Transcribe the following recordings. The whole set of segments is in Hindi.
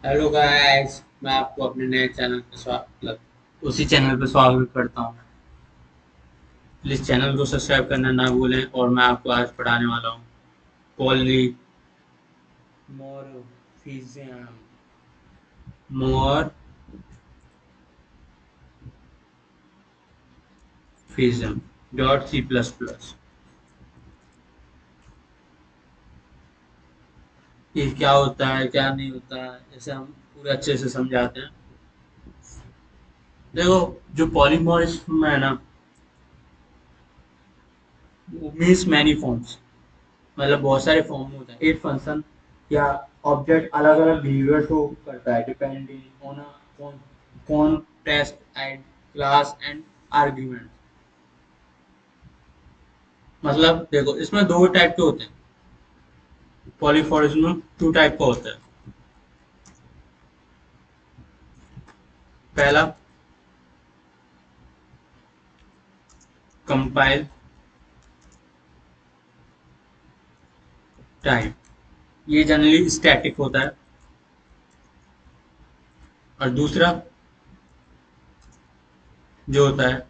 हेलो गाइस, मैं आपको अपने नए चैनल पे उसी चैनल पे स्वागत करता हूँ। प्लीज चैनल को सब्सक्राइब करना ना भूलें। और मैं आपको आज पढ़ाने वाला हूँ polymorphism. Morphism dot C plus plus. ये क्या होता है, क्या नहीं होता है, इसे हम पूरे अच्छे से समझाते हैं। देखो, जो पॉलीमॉर्फिज्म है ना, वो मीन्स मैनी फॉर्म्स। मतलब बहुत सारे फॉर्म होते हैं। एक फंक्शन या ऑब्जेक्ट अलग अलग बिहेवियर शो करता है depending on context and class and argument. मतलब देखो, इसमें दो टाइप के होते हैं। पॉलीमॉर्फिज्म टू टाइप का होता है। पहला, कंपाइल टाइप। ये जनरली स्टैटिक होता है। और दूसरा जो होता है,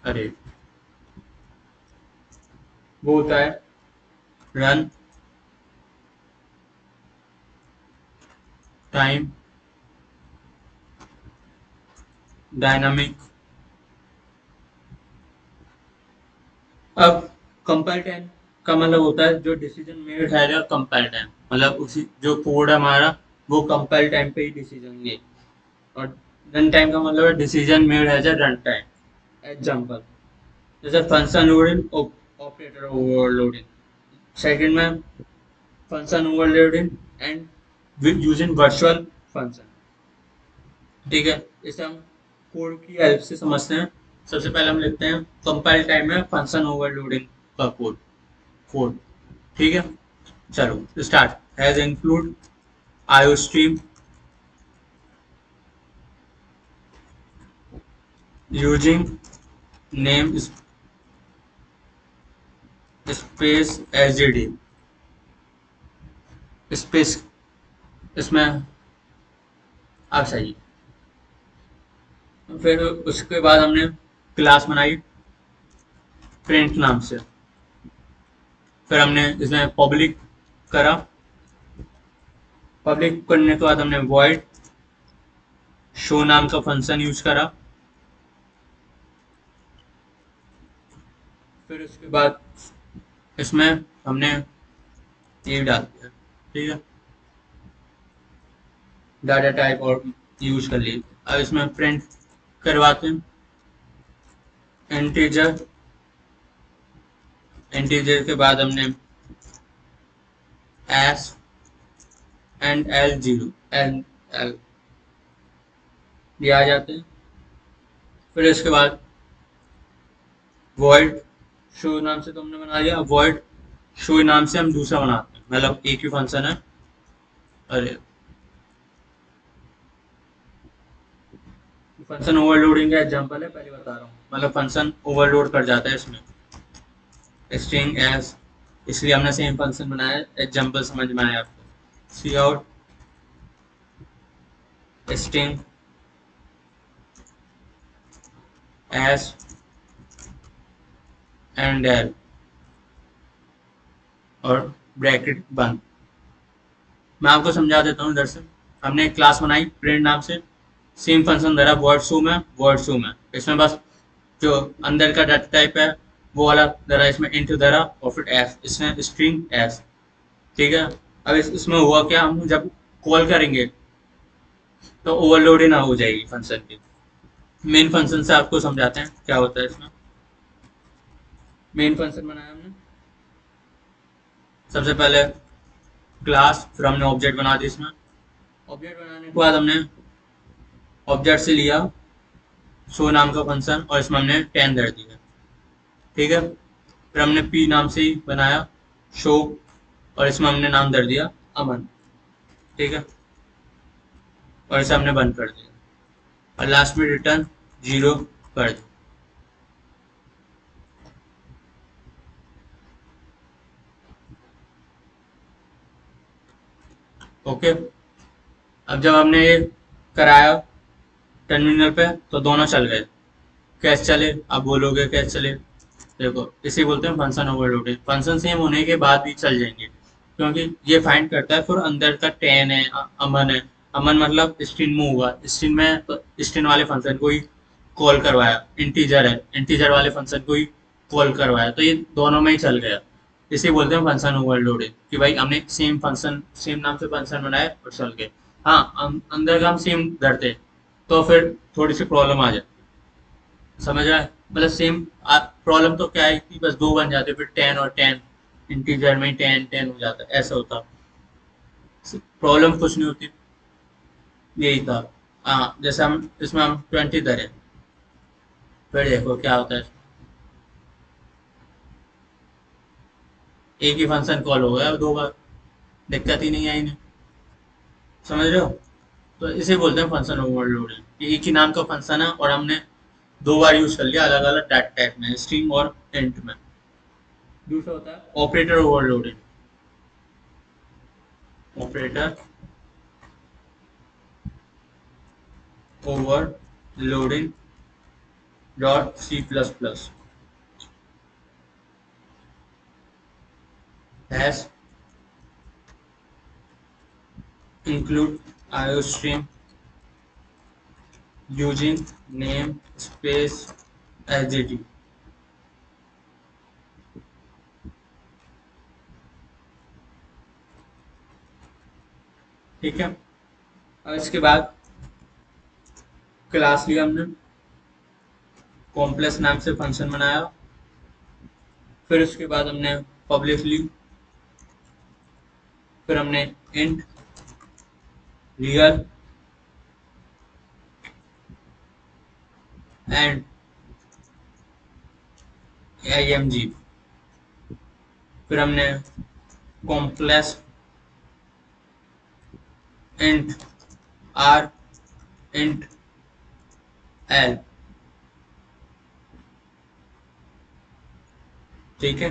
अरे, वो होता है रन टाइम डायनामिक। अब कंपाइल टाइम का मतलब होता है जो डिसीजन मेड है या कंपाइल टाइम, मतलब उसी जो कोड है हमारा, वो कंपाइल टाइम पे ही डिसीजन ले। और रन टाइम का मतलब है decision made as a run time. Example जैसे function loading, operator overloading. Second में function overloading and using virtual function. ठीक है, इसे हम कोड की हेल्प से समझते हैं। सबसे पहले हम लिखते हैं कंपाइल टाइम में फंक्शन ओवरलोडिंग का कोड कोड। ठीक है, चलो start. Has include IO stream using name space SDD space. इसमें आप सही। फिर उसके बाद हमने क्लास बनाई प्रिंट नाम से। फिर हमने इसमें पब्लिक करा। पब्लिक करने के बाद हमने वॉइड शो नाम का फंक्शन यूज करा। फिर उसके बाद इसमें हमने ये डाल दिया। ठीक है, डाटा टाइप और यूज कर लिए। अब इसमें प्रिंट करवाते हैं इंटीजर। इंटीजर के बाद हमने S and L zero L L ये आ जाते हैं। फिर इसके बाद वॉइड शो नाम से तो हमने बना लिया। वॉइड शो नाम से हम दूसरा बनाते हैं, मतलब एक ही फंक्शन है। अरे, फंक्शन ओवरलोडिंग का एग्जांपल है, पहले बता रहा हूँ। मतलब फंक्शन ओवरलोड कर जाता है इसमें स्ट्रिंग एस, इसलिए हमने सेम फंक्शन बनाया। एग्जांपल समझ में आया आपको। Cout string s and l और ब्रैकेट बंद। मैं आपको समझा देता हूँ इधर से। हमने एक क्लास बनाई प्रिंट नाम से, सेम फंक्शन धरा वर्ड शो में। इसमें बस जो अंदर का डाटा टाइप है वो वाला धरा, इसमें इंट धरा और फिर एस, इसमें स्ट्रिंग एस। ठीक है, अब इसमें हुआ क्या, हम जब कॉल करेंगे तो ओवरलोड ही ना हो जाएगी फंक्शन की। मेन फंक्शन से आपको समझाते हैं क्या होता है इसमें। मेन फंक्शन बनाया हमने सबसे पहले क्लास, फिर हमने ऑब्जेक्ट बना दी इसमें। ऑब्जेक्ट बनाने के बाद हमने ऑब्जेक्ट से लिया शो नाम का फंक्शन और इसमें हमने 10 धर दिया। ठीक है, फिर हमने पी नाम से ही बनाया शो और इसमें हमने नाम धर दिया अमन। ठीक है, और इसे हमने बंद कर दिया और लास्ट में रिटर्न जीरो कर दिया। ओके, अब जब हमने ये कराया टर्मिनल पे तो दोनों चल गए। कैसे चले? आप बोलोगे कैसे चले? देखो, इसे बोलते हैं फंक्शन ओवरलोडिंग। फंक्शन सेम होने के बाद भी चल जाएंगे, क्योंकि ये फाइंड करता है फिर अंदर का टेन है, अमन है। अमन मतलब स्ट्रिंग में होगा, स्ट्रिंग में तो स्ट्रिंग वाले फंक्शन को ही कॉल करवाया। इंटीजर है, इंटीजर वाले फंक्शन को ही कॉल करवाया, तो ये दोनों में ही चल गया। इसे बोलते हैं फंक्शन ओवरलोडिंग, कि भाई हमने सेम फंक्शन, सेम नाम से फंक्शन बनाया और चल गए। हाँ, अंदर का हम सेम धरते तो फिर थोड़ी सी प्रॉब्लम आ जाए। समझ रहा है? मतलब सेम प्रॉब्लम तो क्या है कि बस दो बन जाते, फिर 10 और 10 इंटीजर में 10 10 हो जाता, ऐसा होता। प्रॉब्लम कुछ नहीं होती। यही था। हाँ, जैसे हम इसमें हम 20 धरे, फिर देखो क्या होता है। एक ही फंक्शन कॉल हो गया दो बार, दिक्कत ही नहीं आई इन्हें। समझ रहे हो? तो इसे बोलते हैं फंक्शन ओवरलोडिंग। एक ही नाम का फंक्शन है और हमने दो बार यूज कर लिया अलग अलग डाटा टाइप में, स्ट्रिंग और इंट में। दूसरा होता है operator overloading. Operator overloading dot C plus plus hash include iostream using name space sdt। ठीक है। और इसके बाद क्लास लिया हमने, कॉम्प्लेक्स नाम से फंक्शन बनाया। फिर उसके बाद हमने पब्लिक ली। फिर हमने इंट रियल एंड img। फिर हमने complex int R int L. ठीक है।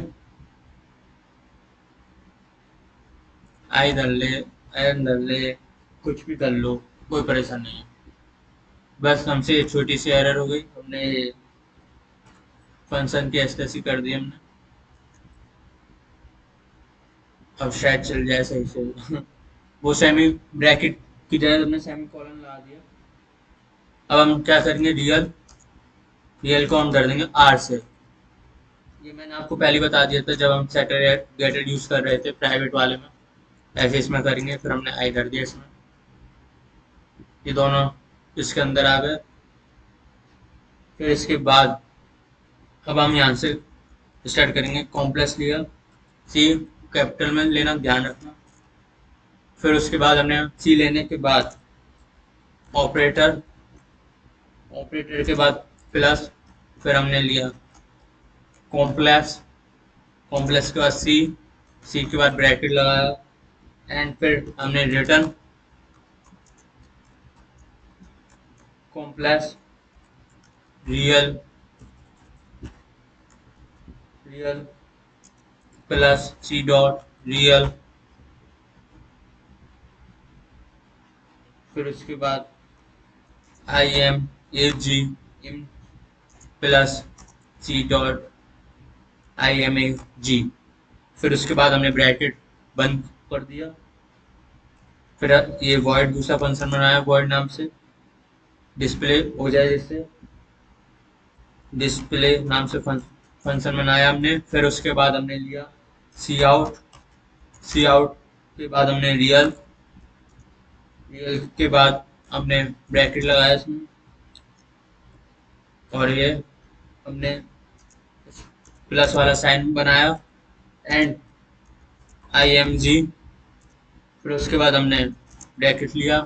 आई धर ले, एन धर ले, कुछ भी कर लो, कोई परेशान नहीं है। बस हमसे एक छोटी सी एरर हो गई, हमने फंक्शन की एसटेसी कर दी हमने। अब शायद चल जाए सही से। वो सेमी ब्रैकेट की जगह हमने सेमी कॉलन लगा दिया। अब हम क्या करेंगे, रियल, रियल को हम धर देंगे आर से। ये मैंने आपको पहले बता दिया था जब हम सेटर गेटर यूज कर रहे थे प्राइवेट वाले में। ऐसे इसमें करेंगे, फिर हमने आई धर दिया इसमें। ये दोनों इसके अंदर आ गए। फिर इसके बाद अब हम यहाँ से स्टार्ट करेंगे। कॉम्प्लेक्स लिया, सी कैपिटल में लेना, ध्यान रखना। फिर उसके बाद हमने सी लेने के बाद ऑपरेटर, ऑपरेटर के बाद प्लस। फिर हमने लिया कॉम्प्लेक्स, कॉम्प्लेक्स के बाद सी, सी के बाद ब्रैकेट लगाया एंड फिर हमने return complex real, real plus C dot real. फिर उसके बाद I M A G in plus C dot I M A G. फिर उसके बाद हमने ब्रैकेट बंद कर दिया। फिर ये वॉइड दूसरा फंक्शन बनाया वॉइड नाम से, डिस्प्ले हो जाए जिससे, डिस्प्ले नाम से फंक्शन बनाया हमने। फिर उसके बाद हमने लिया सी आउट, सी आउट के बाद हमने रियल, रियल के बाद हमने ब्रैकेट लगाया इसमें। और ये हमने प्लस वाला साइन बनाया एंड आई एम जी। फिर उसके बाद हमने ब्रैकेट लिया,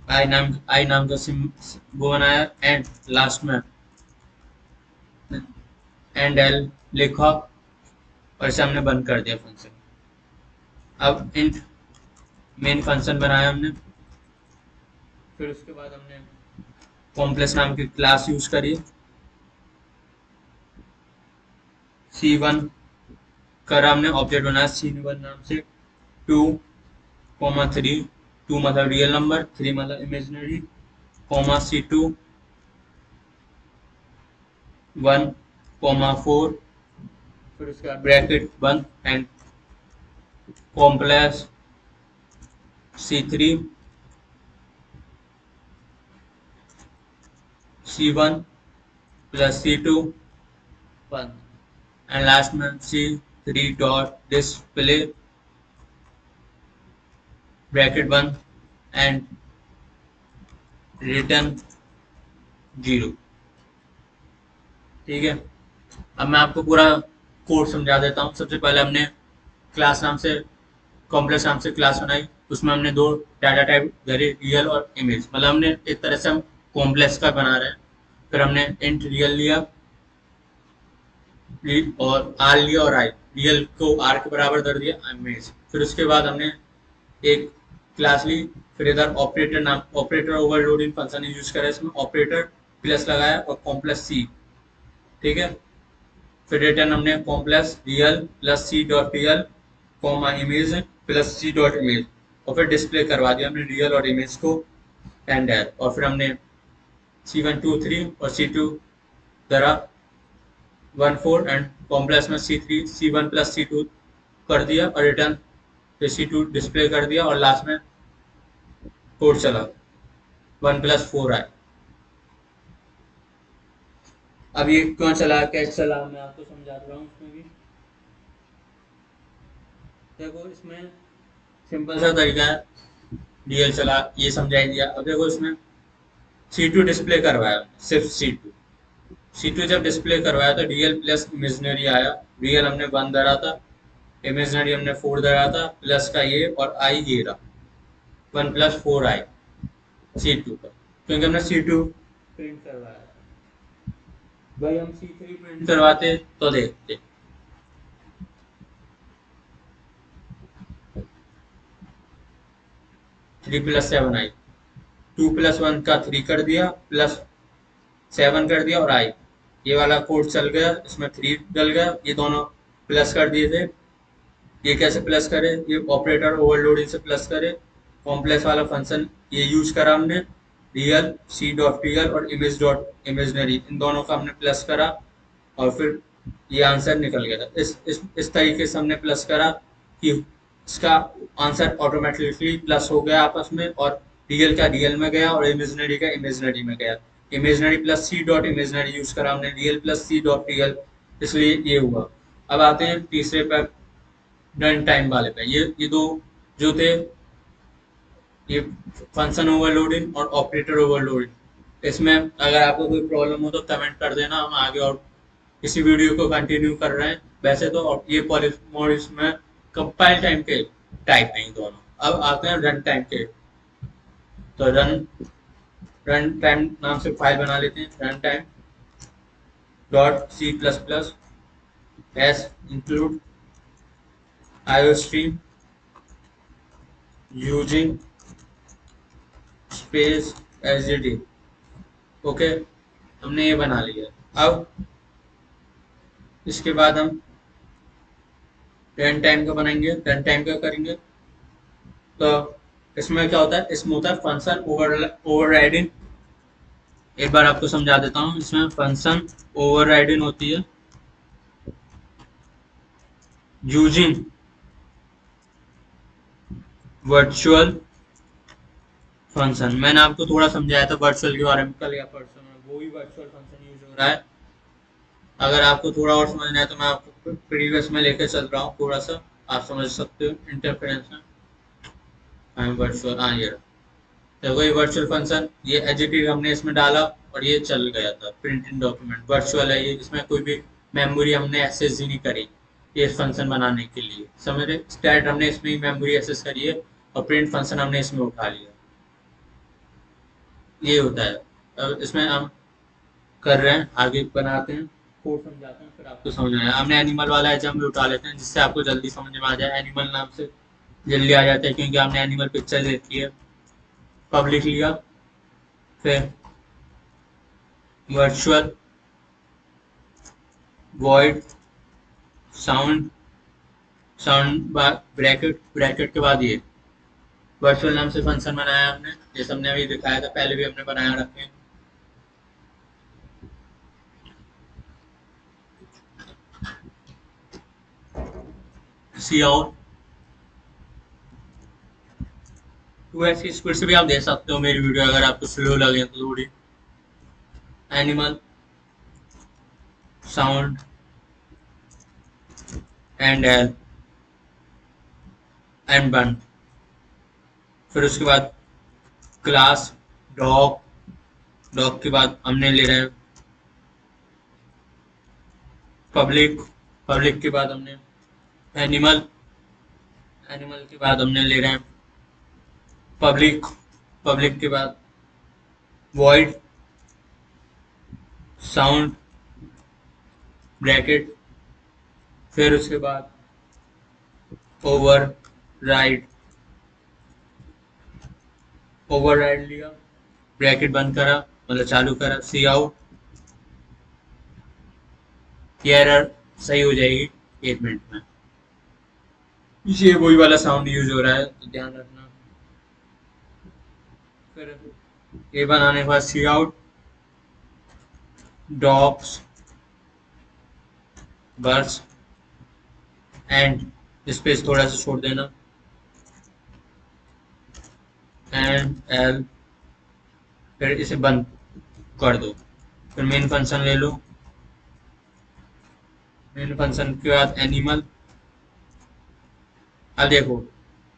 आई नाम का सिम वो बनाया एंड लास्ट में एंड एल लिखा और इसे हमने बंद कर दिया फंक्शन। अब इंट मेन फंक्शन बनाया हमने। फिर उसके बाद हमने कॉम्प्लेक्स नाम की क्लास यूज करी, C1 करा हमने, ऑब्जेक्ट बनाया C1 नाम से। टू कॉमा 3, 2 मतलब रियल नंबर, 3 मतलब इमेजिनरी, कॉमा C2, 1, कॉमा 4, फिर उसके बाद ब्रैकेट बंद and complex C3, C1 plus C2 बंद एंड लास्ट में C3 डॉट डिस्प्ले ब्रैकेट बंद एंड रिटर्न 0। ठीक है, अब मैं आपको पूरा कोड समझा देता हूँ। सबसे पहले हमने क्लास नाम से कॉम्प्लेक्स नाम से क्लास बनाई, उसमें हमने दो डाटा टाइप धरे, रियल और इमेज। मतलब हमने एक तरह से हम कॉम्प्लेक्स का बना रहे हैं। फिर हमने इंट रियल लिया और आर लिया और आई, रियल को आर के बराबर कर दिया इमेज। फिर उसके बाद हमने एक क्लास ली, फिर इधर ऑपरेटर नाम ऑपरेटर ओवरलोडिंग फंक्शन यूज करा, इसमें ऑपरेटर प्लस लगाया और कॉम्प्लेक्स सी। ठीक है, फिर रिटर्न हमने complex real plus C dot real comma image plus C dot image, और फिर डिस्प्ले करवा दिया हमने रियल और इमेज को एंड एर। और फिर हमने C1 2 3 और C2 धरा 1 4 एंड कॉम्प्लेक्स में C3 C1 प्लस C2 कर दिया और रिटर्न फिर C2 डिस्प्ले कर दिया और लास्ट में कोड चला 1 प्लस 4 आए। अब ये क्यों चला, कैसे चला, मैं आपको समझा रहा हूँ। इसमें भी देखो, इसमें सिंपल सा तरीका है, डीएल चला ये समझाई दिया। अब देखो इसमें C2 डिस्प्ले करवाया, सिर्फ C2 जब डिस्प्ले करवाया तो डीएल प्लस इमेजनरी आया। रियल हमने 1 धरा था, इमेजनरी हमने 4 धरा था, प्लस का ये और आई ये रहा 1 प्लस 4 आई C2 पर, क्योंकि हमने C2 प्रिंट करवाया था। भाई हम C3 प्रिंट करवाते तो देखते 3 प्लस 7 आई, 2 प्लस 1 का 3 कर दिया, प्लस 7 कर दिया और आई, ये वाला कोड चल गया, इसमें 3 डल गया, ये दोनों प्लस कर दिए थे। ये कैसे प्लस करे, ये ऑपरेटर ओवरलोडिंग से प्लस करे, कॉम्प्लेक्स वाला फंक्शन ये यूज करा हमने, रियल सी डॉट रियल और इमेज डॉट इमेजनरी, इन दोनों का हमने प्लस करा और फिर ये आंसर निकल गया था। इस तरीके से हमने प्लस करा कि इसका आंसर ऑटोमेटिकली प्लस हो गया आपस में, और रियल का रियल में गया और इमेजनरी का इमेजनरी में गया। Imaginary plus C dot imaginary use करा हमने, real plus C dot real, इसलिए ये हुआ। अब आते हैं तीसरे पर, रन टाइम वाले पे। ये दो जो थे, ये फंक्शन ओवरलोडिंग और ऑपरेटर ओवरलोडिंग। इसमें अगर आपको कोई प्रॉब्लम हो तो कमेंट कर देना, हम आगे और इसी वीडियो को कंटिन्यू कर रहे हैं। वैसे तो ये पॉलिमॉर्फ में कंपाइल टाइम के टाइप नहीं दोनों। अब आते हैं रन टाइम के, तो रन टाइम नाम से फाइल बना लेते हैं, run time dot C plus plus S include iostream using space SGD. Okay, हमने ये बना लिया। अब इसके बाद हम रन टाइम का बनाएंगे। रन टाइम का करेंगे तो इसमें क्या होता है, इसमें होता है फंक्शन ओवरराइडिंग। एक बार आपको समझा देता हूँ, इसमें फंक्शन ओवरराइडिंग होती है यूजिंग वर्चुअल फंक्शन। मैंने आपको थोड़ा समझाया था वर्चुअल के बारे में कल या परसों में, वो ही वर्चुअल फंक्शन यूज हो रहा है। अगर आपको थोड़ा और समझना है तो मैं आपको प्रीवियस में लेकर चल रहा हूँ, थोड़ा सा आप समझ सकते हो इंटरफेरेंस में। वर्चुअल, हाँ ये देखो, ये वर्चुअल फंक्शन, ये एडजेक्टिव हमने इसमें डाला और ये चल गया था प्रिंट इन डॉक्यूमेंट। वर्चुअल है ये, इसमें कोई भी मेमोरी हमने एक्सेस ही नहीं करी ये फंक्शन बनाने के लिए, समझ रहे। स्टैट हमने इसमें ही मेमोरी एक्सेस करी है और प्रिंट फंक्शन हमने इसमें उठा लिया, ये होता है। अब इसमें हम कर रहे हैं, आगे बनाते हैं, कोड समझाते हैं, फिर आपको समझ आएगा। हमने एनिमल वाला एग्जाम्पल उठा लेते हैं जिससे आपको जल्दी समझ में आ जाए। एनिमल नाम से जल्दी आ जाता है क्योंकि हमने एनिमल पिक्चर देखी है। पब्लिक लिया, फिर virtual void sound, sound bracket, bracket के बाद ये वर्चुअल नाम से फंक्शन बनाया हमने, जैसे हमने अभी दिखाया था, पहले भी हमने बनाया रखे हैं। सी आउट 2x की स्पीड से भी आप देख सकते हो मेरी वीडियो, अगर आपको स्लो लगे तो थोड़ी। Animal sound and L and बन। फिर उसके बाद क्लास डॉग, डॉग के बाद हमने ले रहे हैं पब्लिक, पब्लिक के बाद हमने एनिमल, एनिमल के बाद हमने ले रहे हैं पब्लिक, पब्लिक के बाद वॉइड साउंड ब्रैकेट। फिर उसके बाद ओवर राइड, ओवर राइड लिया, ब्रैकेट बंद करा, मतलब चालू करा, सी आउट। ये एरर सही हो जाएगी 1 मिनट में। ये वही वाला साउंड यूज हो रहा है, तो ध्यान रखना। फिर ये बनाने के बाद C out dogs birds and space थोड़ा सा छोड़ देना, एंड एल, फिर इसे बंद कर दो। फिर मेन फंक्शन ले लो, मेन फंक्शन के बाद एनिमल। अब देखो,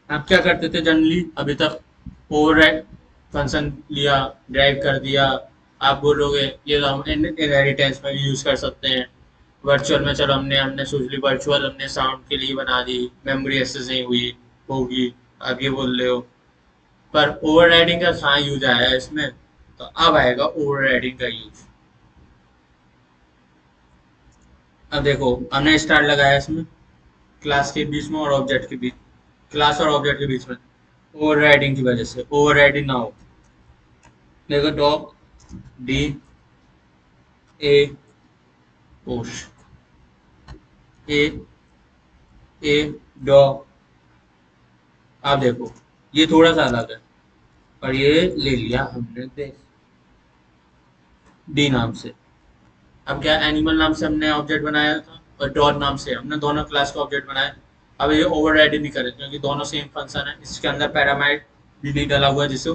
आप क्या करते थे जनरली अभी तक, ओवरराइड फंक्शन लिया, ड्राइव कर दिया। आप बोलोगे ये तो हम इनहेरिटेंस में भी यूज कर सकते हैं, वर्चुअल में चलो हमने हमने सोच ली वर्चुअल हमने साउंड के लिए बना दी, मेमोरी एक्सेस नहीं हुई होगी, आप ये बोल रहे हो। पर ओवरराइडिंग का कहाँ यूज आया है इसमें, तो अब आएगा ओवरराइडिंग का यूज। अब देखो हमने स्टार लगाया इसमें क्लास के बीच में और ऑब्जेक्ट के बीच, क्लास और ऑब्जेक्ट के बीच में, ओवरराइडिंग की वजह से ओवरराइडिंग ना हो। देखो डॉग डी ए पोश, ए ए डॉग। आप देखो ये थोड़ा सा अलग है, और ये ले लिया हमने देख डी नाम से। अब क्या एनिमल नाम से हमने ऑब्जेक्ट बनाया था, और डॉग नाम से हमने दोनों क्लास का ऑब्जेक्ट बनाया। अब ये ओवरराइड नहीं करे क्योंकि दोनों सेम फंक्शन है, इसके अंदर पैरामाइड भी नहीं डाला हुआ है जिससे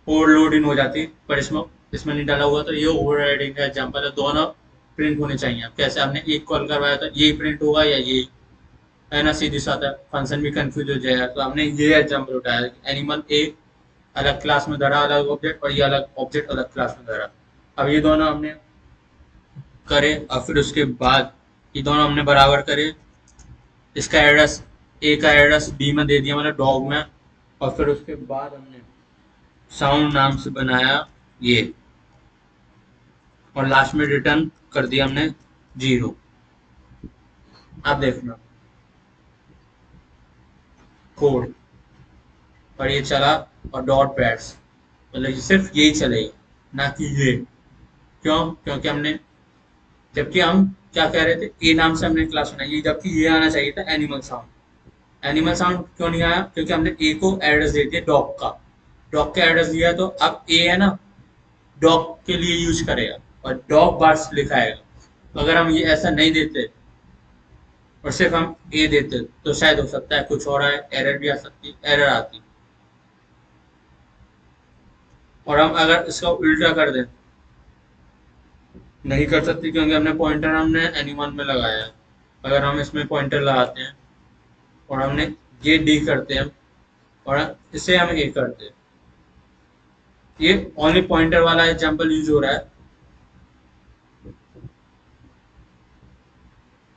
ओवरलोडिंग हो जाती, पर इसमें इसमें नहीं डाला हुआ, तो ये ओवरराइडिंग का एग्जांपल है। दोनों प्रिंट होने चाहिए। अब कैसे हमने एक कॉल करवाया था, यही प्रिंट होगा या ये, है ना, सीधी साधा फंक्शन भी कंफ्यूज हो जाएगा। तो हमने ये एग्जांपल उठाया, एनिमल ए अलग क्लास में धरा अलग ऑब्जेक्ट, और ये अलग ऑब्जेक्ट अलग क्लास में धरा। अब ये दोनों हमने करे, और फिर उसके बाद ये दोनों हमने बराबर करे। इसका एड्रेस ए का एड्रेस बी में दे दिया, मतलब डॉग में। और फिर उसके बाद हमने साउंड नाम से बनाया ये, और लास्ट में रिटर्न कर दिया हमने 0। अब देखना कोड, और ये चला, और डॉट पैड्स, मतलब ये सिर्फ यही चलेगी, ना कि ये। क्यों? क्योंकि हमने, जबकि हम क्या कह रहे थे, ए नाम से हमने क्लास बनाई, जबकि ये आना चाहिए था एनिमल साउंड। एनिमल साउंड क्यों नहीं आया? क्योंकि हमने ए को एड्रेस दे दिया डॉग का, डॉग का एड्रेस दिया, तो अब ए है ना, डॉग के लिए यूज करेगा और डॉग बार्स लिखाएगा। तो अगर हम ये ऐसा नहीं देते और सिर्फ हम ए देते, तो शायद हो सकता है कुछ और आए, एरर भी आ सकती, एरर आती। और हम अगर इसका उल्टा कर दें, नहीं कर सकती क्योंकि हमने पॉइंटर हमने एनिमल में लगाया है। अगर हम इसमें पॉइंटर लगाते हैं और हमने ये डी करते हैं और इसे हम ए करते हैं, ये ओनली पॉइंटर वाला एग्जांपल यूज हो रहा है,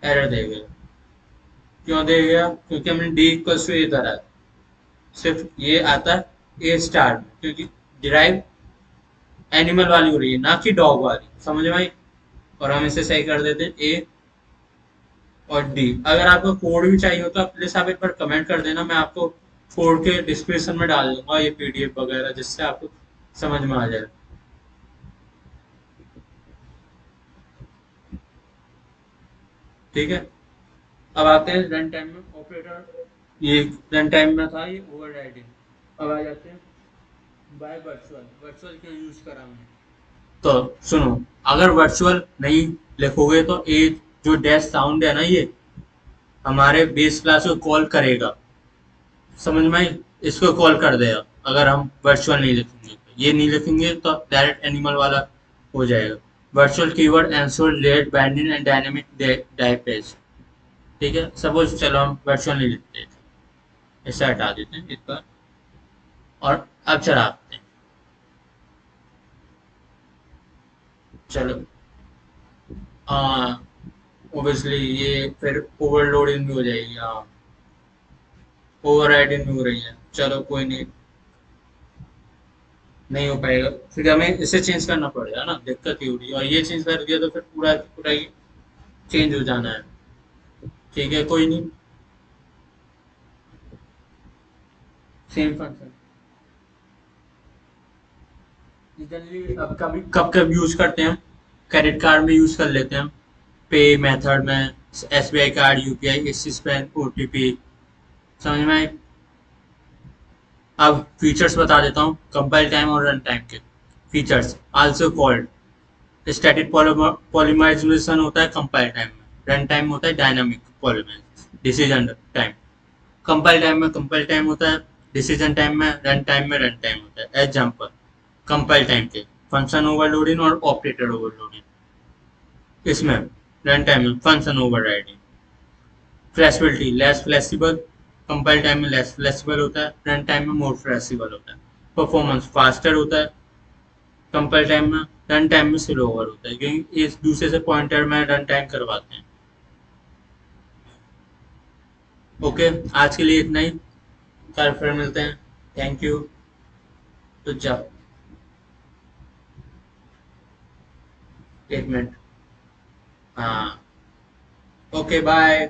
एरर देगा। क्यों देगा? क्योंकि हमने डी इक्वल टू ए धरा है, सिर्फ ये आता है ए स्टार में, क्योंकि डिराइव एनिमल वाली हो रही है ना कि डॉग वाली, समझ में आई? और हम इसे सही कर देते हैं ए और डी। अगर आपको कोड भी चाहिए हो तो प्लीज आप एक बार कमेंट कर देना, मैं आपको कोड के डिस्क्रिप्शन में डाल दूंगा ये पीडीएफ वगैरह, जिससे आपको समझ में आ जाए। ठीक है, अब आते हैं रन टाइम में ऑपरेटर ये रन टाइम में था, ये ओवरराइडिंग। अब आ जाते हैं बाय वर्चुअल। वर्चुअल क्यों यूज करा हमने? तो सुनो, अगर वर्चुअल नहीं लिखोगे तो ये जो डैश साउंड है ना, ये हमारे बेस क्लास को कॉल करेगा। समझ में आई? इसको कॉल कर देगा अगर हम वर्चुअल नहीं लिखेंगे। ये नहीं लिखेंगे तो डायरेक्ट एनिमल वाला हो जाएगा। Virtual keyword ensure late binding and dynamic dispatch. ठीक है, सपोज चलो हम वर्चुअल नहीं लिखते थे, इसे हटा देते हैं एक बार और अब चलाते हैं। चलो, हाँ, ओबियसली ये फिर ओवरलोडिंग भी हो जाएगी। हाँ, ओवर राइडिंग भी हो रही है। चलो कोई नहीं, नहीं हो पाएगा। फिर हमें इसे चेंज करना पड़ेगा ना, दिक्कत ही हो रही है। और ये चेंज कर दिया तो फिर पूरा पूरा ही चेंज हो जाना है। ठीक है, कोई नहीं। सेम फंक्शन जनरली अब कभी कब कब यूज करते हैं? क्रेडिट कार्ड में यूज कर लेते हैं, पे मेथड में, एसबीआई कार्ड, यूपीआई, इस चीज पे ओटीपी। समझ में आए? अब फीचर्स बता देता हूँ कंपाइल टाइम और रन टाइम के। Features also called static polymerization होता है कंपाइल टाइम में। रन टाइम होता है dynamic polymerize decision time. Compile time में कंपाइल टाइम होता है, डिसीजन टाइम में, रन टाइम में रन टाइम होता है। एग्जांपल कंपाइल टाइम के फंक्शन ओवरलोडिंग और ऑपरेटर ओवरलोडिंग। इसमें रन टाइम में function overriding. Flexibility less flexible, compile time में लेस फ्लेक्सिबल होता है, रन टाइम में मोर फ्लेक्सिबल होता है। परफॉर्मेंस फास्टर होता है कंपाइल टाइम में, रन टाइम में स्लो ओवर होता है, क्योंकि एक दूसरे से पॉइंटर में रन टाइम करवाते हैं। ओके, आज के लिए इतना ही। कल फिर मिलते हैं। Thank you. तो जाओ, एक मिनट। हाँ, ओके बाय।